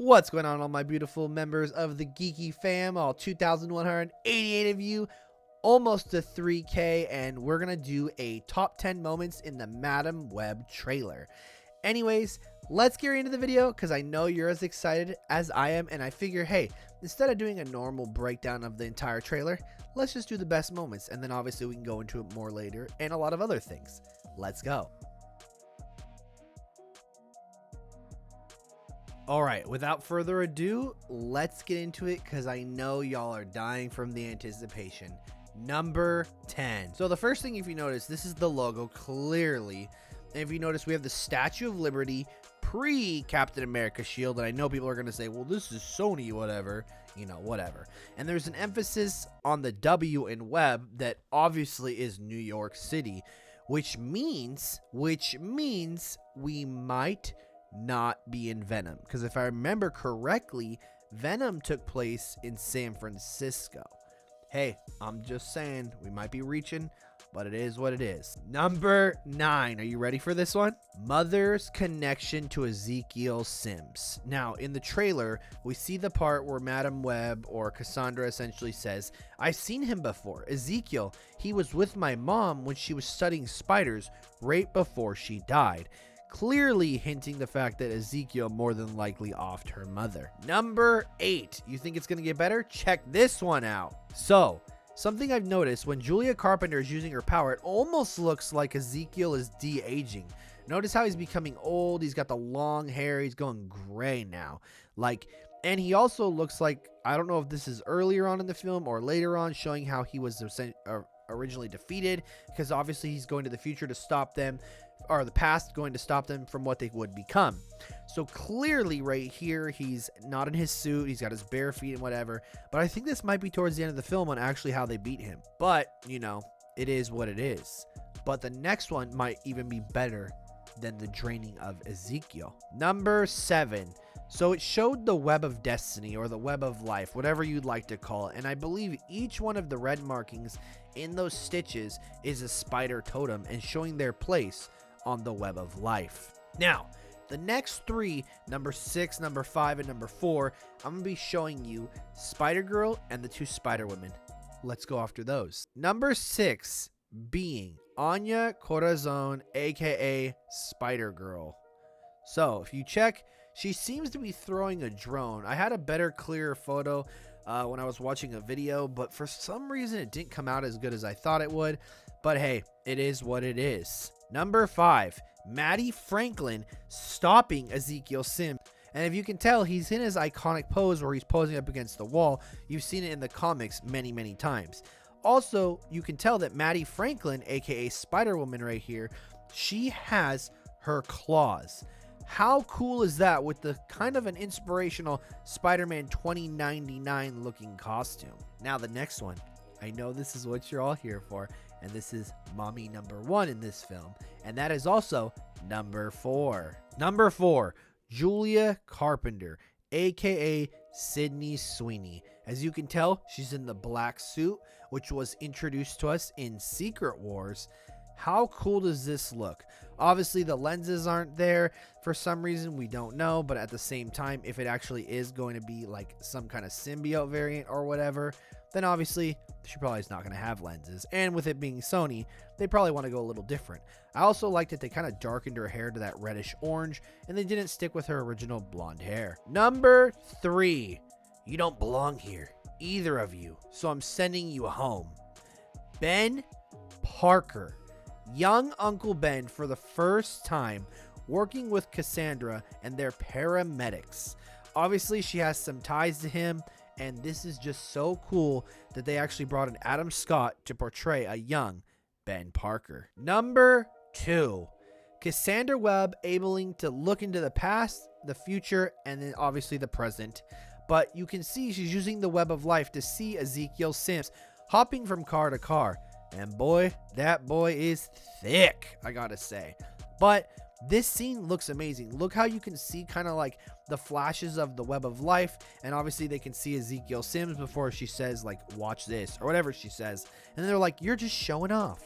What's going on, all my beautiful members of the Geeky fam, all 2,188 of you, almost to 3K, and we're going to do a top 10 moments in the Madam Web trailer. Anyways, let's get into the video because I know you're as excited as I am, and I figure, hey, instead of doing a normal breakdown of the entire trailer, let's just do the best moments, and then obviously we can go into it more later and a lot of other things. Let's go. All right, without further ado, let's get into it because I know y'all are dying from the anticipation. Number 10. So the first thing, if you notice, this is the logo clearly. And if you notice, we have the Statue of Liberty pre-Captain America shield. And I know people are going to say, well, this is Sony, whatever. You know, whatever. And there's an emphasis on the W in web that obviously is New York City, which means we might not be in Venom, because if I remember correctly, Venom took place in San Francisco. Hey, I'm just saying, we might be reaching, but it is what it is. Number 9. Are you ready for this one? Mother's connection to Ezekiel Sims. Now, in the trailer, we see the part where Madam Web, or Cassandra, essentially says, I've seen him before. Ezekiel, he was with my mom when she was studying spiders right before she died. Clearly hinting the fact that Ezekiel more than likely offed her mother. Number 8. You think it's going to get better? Check this one out. So, something I've noticed, when Julia Carpenter is using her power, it almost looks like Ezekiel is de-aging. Notice how he's becoming old. He's got the long hair. He's going gray now. And he also looks like, I don't know if this is earlier on in the film or later on, showing how he was originally defeated, because obviously he's going to the future to stop them, or the past going to stop them from what they would become. So clearly right here, he's not in his suit, he's got his bare feet and whatever, but I think this might be towards the end of the film on actually how they beat him. But, you know, it is what it is. But the next one might even be better than the draining of Ezekiel. Number 7. So it showed the web of destiny, or the web of life, whatever you'd like to call it. And I believe each one of the red markings in those stitches is a spider totem and showing their place on the web of life. Now, the next 3, number 6, number 5, and number 4, I'm going to be showing you Spider-Girl and the 2 Spider-Women. Let's go after those. Number 6 being Anya Corazon, aka Spider-Girl. So, if you check, she seems to be throwing a drone. I had a better, clearer photo when I was watching a video, but for some reason it didn't come out as good as I thought it would. But hey, it is what it is. Number 5, Maddie Franklin stopping Ezekiel Sims. And if you can tell, he's in his iconic pose where he's posing up against the wall. You've seen it in the comics many, many times. Also, you can tell that Maddie Franklin, aka Spider-Woman right here, she has her claws. How cool is that with the kind of an inspirational Spider-Man 2099 looking costume? Now the next one. I know this is what you're all here for, and this is mommy number 1 in this film, and that is also number 4. Number 4, Julia Carpenter, aka Sydney Sweeney. As you can tell, she's in the black suit, which was introduced to us in Secret Wars. How cool does this look? Obviously, the lenses aren't there for some reason, we don't know, but at the same time, if it actually is going to be like some kind of symbiote variant or whatever, then obviously she probably is not going to have lenses. And with it being Sony, they probably want to go a little different. I also liked that they kind of darkened her hair to that reddish orange, and they didn't stick with her original blonde hair. Number 3, you don't belong here, either of you, so I'm sending you home. Ben Parker. Young Uncle Ben for the first time working with Cassandra and their paramedics. Obviously, she has some ties to him, and this is just so cool that they actually brought in Adam Scott to portray a young Ben Parker. Number 2, Cassandra Webb able to look into the past, the future, and then obviously the present. But you can see she's using the web of life to see Ezekiel Sims hopping from car to car. And boy, that boy is thick, I gotta say. But this scene looks amazing. Look how you can see kind of like the flashes of the web of life. And obviously they can see Ezekiel Sims before she says like, watch this or whatever she says. And they're like, you're just showing off.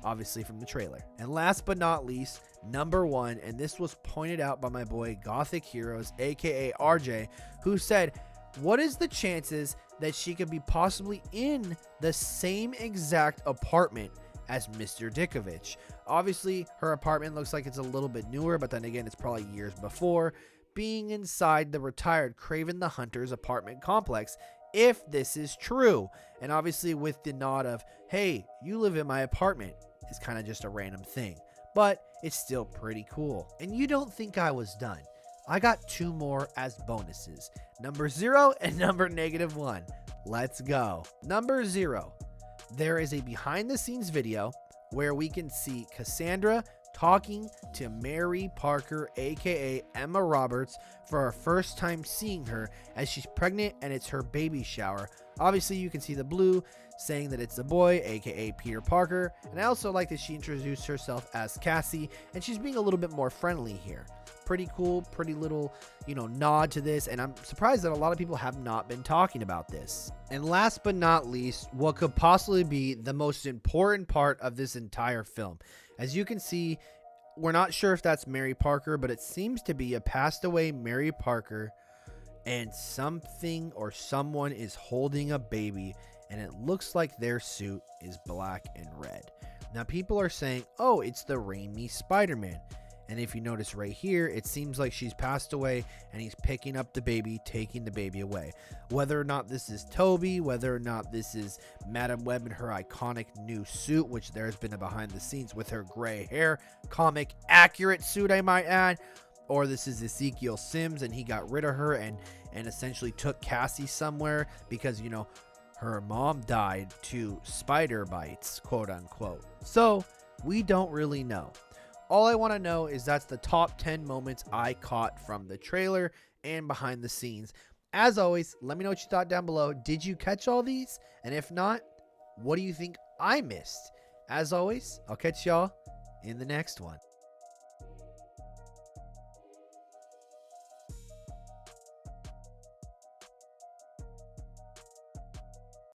obviously from the trailer. And last but not least, number 1, and this was pointed out by my boy Gothic Heroes, aka RJ, who said, what is the chances that she could be possibly in the same exact apartment as Mr. Dickovich? Obviously, her apartment looks like it's a little bit newer, but then again, it's probably years before, being inside the retired Kraven the Hunter's apartment complex, if this is true. And obviously with the nod of, hey, you live in my apartment, is kind of just a random thing, but it's still pretty cool. And you don't think I was done. I got 2 more as bonuses, number 0 and number -1. Let's go. Number 0, there is a behind the scenes video where we can see Cassandra talking to Mary Parker, aka Emma Roberts, for our first time seeing her as she's pregnant and it's her baby shower. Obviously you can see the blue saying that it's a boy, aka Peter Parker, and I also like that she introduced herself as Cassie and she's being a little bit more friendly here. Pretty cool, pretty little, nod to this, and I'm surprised that a lot of people have not been talking about this. And last but not least, what could possibly be the most important part of this entire film. As you can see, we're not sure if that's Mary Parker, but it seems to be a passed away Mary Parker, and something or someone is holding a baby, and it looks like their suit is black and red. Now people are saying, oh, it's the Raimi Spider-Man. And if you notice right here, it seems like she's passed away and he's picking up the baby, taking the baby away. Whether or not this is Toby, whether or not this is Madam Web in her iconic new suit, which there's been a behind the scenes with her gray hair, comic accurate suit, I might add, or this is Ezekiel Sims and he got rid of her and essentially took Cassie somewhere because, her mom died to spider bites, quote unquote. So we don't really know. All I want to know is that's the top 10 moments I caught from the trailer and behind the scenes. As always, let me know what you thought down below. Did you catch all these? And if not, what do you think I missed? As always, I'll catch y'all in the next one.